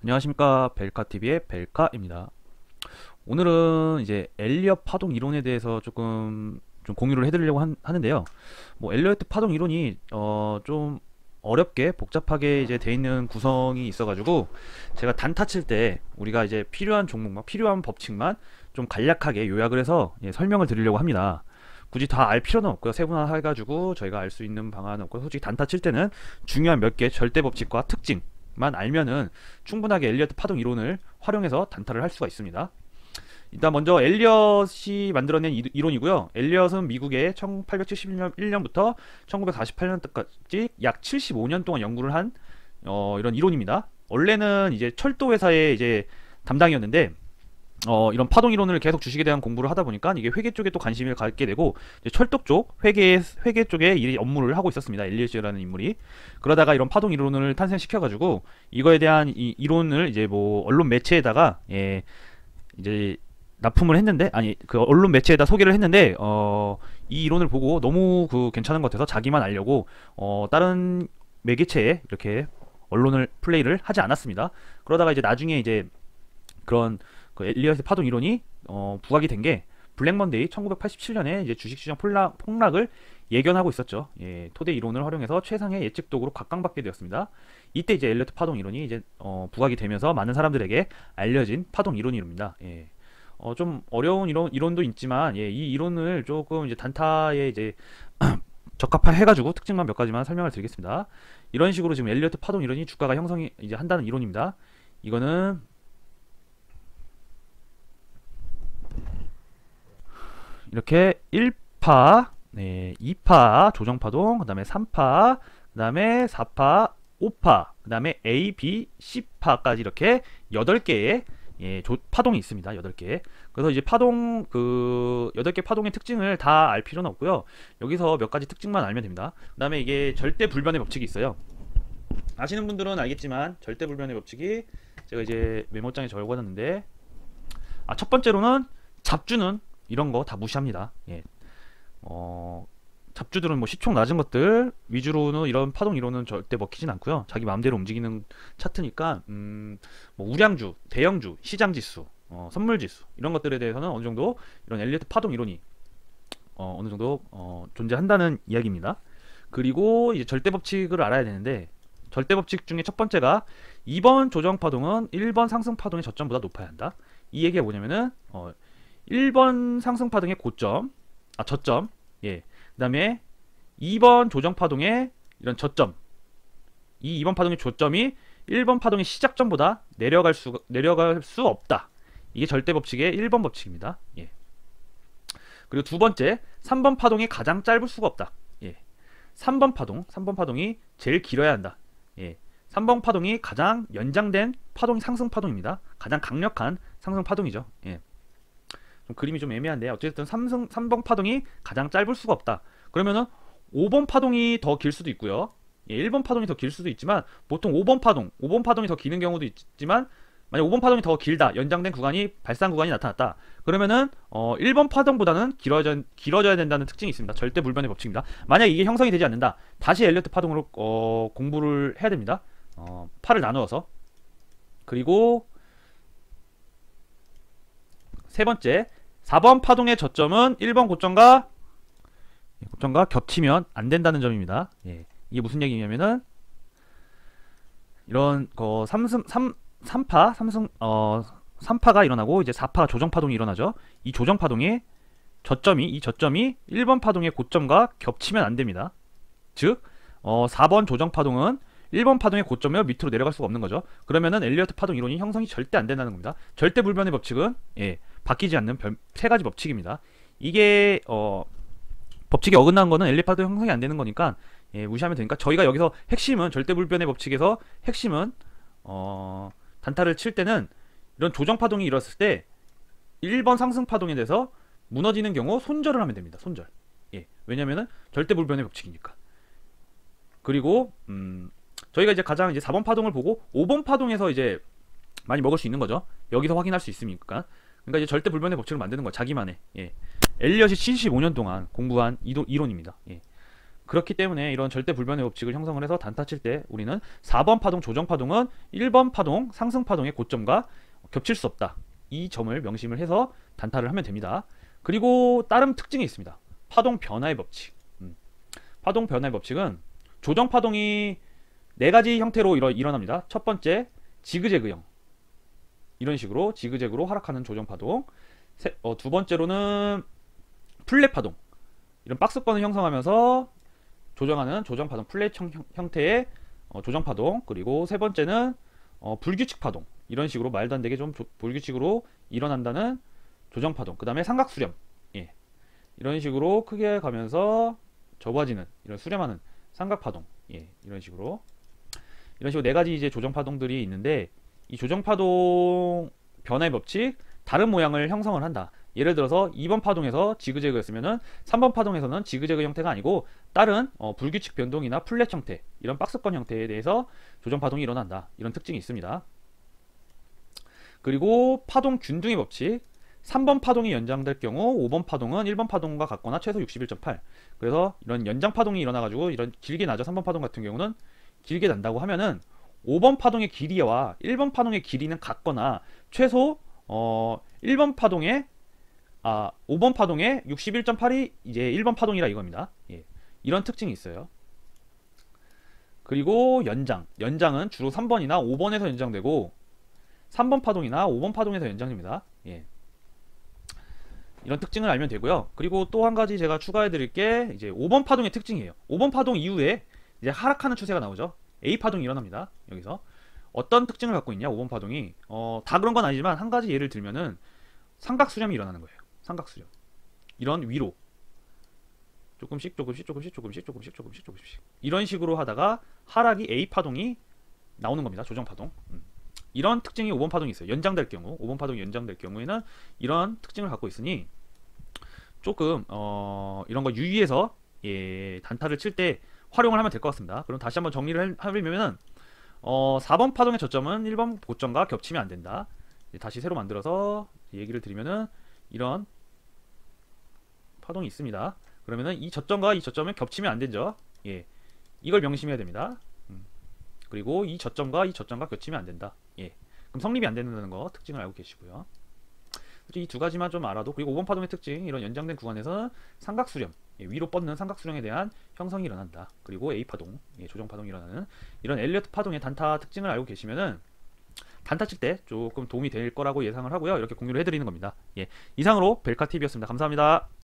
안녕하십니까, 벨카TV의 벨카입니다. 오늘은 이제 엘리엇 파동 이론에 대해서 조금 좀 공유를 해드리려고 하는데요. 뭐 엘리엇 파동 이론이 좀 어렵게 복잡하게 이제 돼 있는 구성이 있어가지고 제가 단타 칠 때 우리가 이제 필요한 종목만 필요한 법칙만 좀 간략하게 요약을 해서 설명을 드리려고 합니다. 굳이 다 알 필요는 없고요. 세분화해가지고 저희가 알 수 있는 방안은 없고, 솔직히 단타 칠 때는 중요한 몇 개 절대 법칙과 특징만 알면은 충분하게 엘리어트 파동 이론을 활용해서 단타를 할 수가 있습니다. 일단 먼저 엘리엇이 만들어낸 이론이고요. 엘리엇은 미국의 1871년부터 1948년까지 약 75년 동안 연구를 한 이런 이론입니다. 원래는 이제 철도 회사의 이제 담당이었는데 이런 파동 이론을 계속 주식에 대한 공부를 하다 보니까 이게 회계 쪽에 또 관심을 갖게 되고, 이제 철도 쪽 회계 쪽에 이 업무를 하고 있었습니다. 엘리엇이라는 인물이. 그러다가 이런 파동 이론을 탄생시켜 가지고 이거에 대한 이 이론을 이제 뭐 언론 매체에다가 이제 납품을 했는데, 아니 그 언론 매체에다 소개를 했는데 이 이론을 보고 너무 그 괜찮은 것 같아서 자기만 알려고 다른 매개체에 이렇게 언론을 플레이를 하지 않았습니다. 그러다가 이제 나중에 이제 그런 그 엘리엇의 파동 이론이 부각이 된 게 블랙먼데이 1987년에 이제 주식시장 폭락을 예견하고 있었죠. 예, 토대 이론을 활용해서 최상의 예측 도구로 각광받게 되었습니다. 이때 이제 엘리엇 파동 이론이 이제 부각이 되면서 많은 사람들에게 알려진 파동 이론입니다. 예. 좀 어려운 이론도 있지만, 예, 이 이론을 조금 이제 단타에 이제 적합해가지고 특징만 몇 가지만 설명을 드리겠습니다. 이런 식으로 지금 엘리어트 파동 이론이 주가가 형성이 이제 한다는 이론입니다. 이거는 이렇게 1파, 네, 2파 조정파동, 그 다음에 3파, 그 다음에 4파, 5파, 그 다음에 A, B, C파까지 이렇게 8개의 파동이 있습니다. 8개. 그래서 이제 파동, 8개 파동의 특징을 다 알 필요는 없고요. 여기서 몇 가지 특징만 알면 됩니다. 그 다음에 이게 절대 불변의 법칙이 있어요. 아시는 분들은 알겠지만, 절대 불변의 법칙이 제가 이제 메모장에 적어놨는데, 첫 번째로는 잡주는 이런 거 다 무시합니다. 예. 잡주들은 뭐 시총 낮은 것들 위주로는 이런 파동 이론은 절대 먹히진 않고요. 자기 마음대로 움직이는 차트니까 뭐 우량주, 대형주, 시장지수, 선물지수 이런 것들에 대해서는 어느 정도 이런 엘리어트 파동 이론이 어느 정도 존재한다는 이야기입니다. 그리고 이제 절대 법칙을 알아야 되는데, 절대 법칙 중에 첫 번째가 2번 조정 파동은 1번 상승 파동의 저점보다 높아야 한다. 이 얘기가 뭐냐면은 1번 상승 파동의 저점, 예. 그 다음에 2번 조정 파동의 이런 저점, 이 2번 파동의 조점이 1번 파동의 시작점보다 내려갈 수 없다. 이게 절대 법칙의 1번 법칙입니다. 예. 그리고 두 번째, 3번 파동이 가장 짧을 수가 없다. 예. 3번 파동이 제일 길어야 한다. 예. 3번 파동이 가장 연장된 상승 파동입니다. 가장 강력한 상승 파동이죠. 예. 그림이 좀 애매한데, 어쨌든 3번 파동이 가장 짧을 수가 없다. 그러면은 5번 파동이 더 길 수도 있고요. 예, 1번 파동이 더 길 수도 있지만, 보통 5번 파동이 더 기는 경우도 있지만, 만약 5번 파동이 더 길다, 연장된 발산 구간이 나타났다. 그러면은 1번 파동보다는 길어져야 된다는 특징이 있습니다. 절대 불변의 법칙입니다. 만약 이게 형성이 되지 않는다, 다시 엘리어트 파동으로 공부를 해야 됩니다. 파를 나누어서. 그리고 세 번째, 4번 파동의 저점은 1번 고점과 겹치면 안 된다는 점입니다. 예. 이게 무슨 얘기냐면은, 이런 3파가 일어나고 이제 4파가 조정 파동이 일어나죠. 이 조정 파동의 저점이 1번 파동의 고점과 겹치면 안 됩니다. 즉 4번 조정 파동은 1번 파동의 고점을 밑으로 내려갈 수가 없는 거죠. 그러면은 엘리어트 파동 이론이 형성이 절대 안 된다는 겁니다. 절대 불변의 법칙은 바뀌지 않는 세 가지 법칙입니다. 이게 법칙이 어긋난 거는 엘리어트 파동 형성이 안 되는 거니까 무시하면 되니까, 저희가 여기서 핵심은 절대 불변의 법칙에서 핵심은 단타를 칠 때는 이런 조정 파동이 일어났을 때 1번 상승 파동에 대해서 무너지는 경우 손절을 하면 됩니다. 손절. 예. 왜냐면은 절대 불변의 법칙이니까. 그리고 저희가 이제 가장 이제 4번 파동을 보고 5번 파동에서 이제 많이 먹을 수 있는 거죠. 여기서 확인할 수 있으니까. 그러니까 이제 절대 불변의 법칙을 만드는 거야, 자기만의. 예. 엘리엇이 75년 동안 공부한 이론입니다. 예. 그렇기 때문에 이런 절대 불변의 법칙을 형성을 해서 단타 칠 때 우리는 4번 파동 조정 파동은 1번 파동 상승 파동의 고점과 겹칠 수 없다. 이 점을 명심을 해서 단타를 하면 됩니다. 그리고 다른 특징이 있습니다. 파동 변화의 법칙. 파동 변화의 법칙은 조정 파동이 네 가지 형태로 일어납니다. 첫 번째, 지그재그형. 이런 식으로 지그재그로 하락하는 조정 파동. 두 번째로는 플랫 파동. 이런 박스권을 형성하면서 조정하는 조정 파동, 플랫 형태의 조정 파동. 그리고 세 번째는 불규칙 파동. 이런 식으로 말도 안 되게 좀 불규칙으로 일어난다는 조정 파동. 그 다음에 삼각 수렴. 예. 이런 식으로 크게 가면서 좁아지는 이런 수렴하는 삼각 파동. 예. 이런 식으로 네 가지 이제 조정 파동들이 있는데, 이 조정 파동 변화의 법칙 다른 모양을 형성을 한다. 예를 들어서 2번 파동에서 지그재그였으면은 3번 파동에서는 지그재그 형태가 아니고 다른 불규칙 변동이나 플랫 형태, 이런 박스권 형태에 대해서 조정 파동이 일어난다. 이런 특징이 있습니다. 그리고 파동 균등의 법칙. 3번 파동이 연장될 경우 5번 파동은 1번 파동과 같거나 최소 61.8. 그래서 이런 연장 파동이 일어나가지고 이런 길게 나죠. 3번 파동 같은 경우는 길게 난다고 하면은 5번 파동의 길이와 1번 파동의 길이는 같거나 최소 1번 파동의 5번 파동의 61.8이 이제 1번 파동이라 이겁니다. 예. 이런 특징이 있어요. 그리고 연장은 주로 3번이나 5번에서 연장되고 3번 파동이나 5번 파동에서 연장됩니다. 예. 이런 특징을 알면 되고요. 그리고 또 한 가지 제가 추가해 드릴 게 이제 5번 파동의 특징이에요. 5번 파동 이후에 이제 하락하는 추세가 나오죠. A 파동이 일어납니다. 여기서 어떤 특징을 갖고 있냐, 5번 파동이 다 그런 건 아니지만 한 가지 예를 들면은 삼각 수렴이 일어나는 거예요. 삼각 수렴. 이런 위로 조금씩 이런 식으로 하다가 하락이 A 파동이 나오는 겁니다. 조정 파동. 이런 특징이 5번 파동이 있어요. 연장될 경우, 5번 파동이 연장될 경우에는 이런 특징을 갖고 있으니 조금 이런 거 유의해서 단타를 칠 때 활용을 하면 될 것 같습니다. 그럼 다시 한번 정리를 해보면은 4번 파동의 저점은 1번 고점과 겹치면 안 된다. 다시 새로 만들어서 얘기를 드리면은 이런 파동이 있습니다. 그러면은 이 저점과 이 저점은 겹치면 안 되죠. 예, 이걸 명심해야 됩니다. 그리고 이 저점과 이 저점과 겹치면 안 된다. 예, 그럼 성립이 안 된다는 거 특징을 알고 계시고요. 이 두 가지만 좀 알아도, 그리고 5번 파동의 특징, 이런 연장된 구간에서는 삼각 수렴, 위로 뻗는 삼각 수렴에 대한 형성이 일어난다. 그리고 A 파동, 조정 파동이 일어나는 이런 엘리어트 파동의 단타 특징을 알고 계시면은 단타 칠 때 조금 도움이 될 거라고 예상을 하고요. 이렇게 공유를 해드리는 겁니다. 예, 이상으로 벨카TV였습니다. 감사합니다.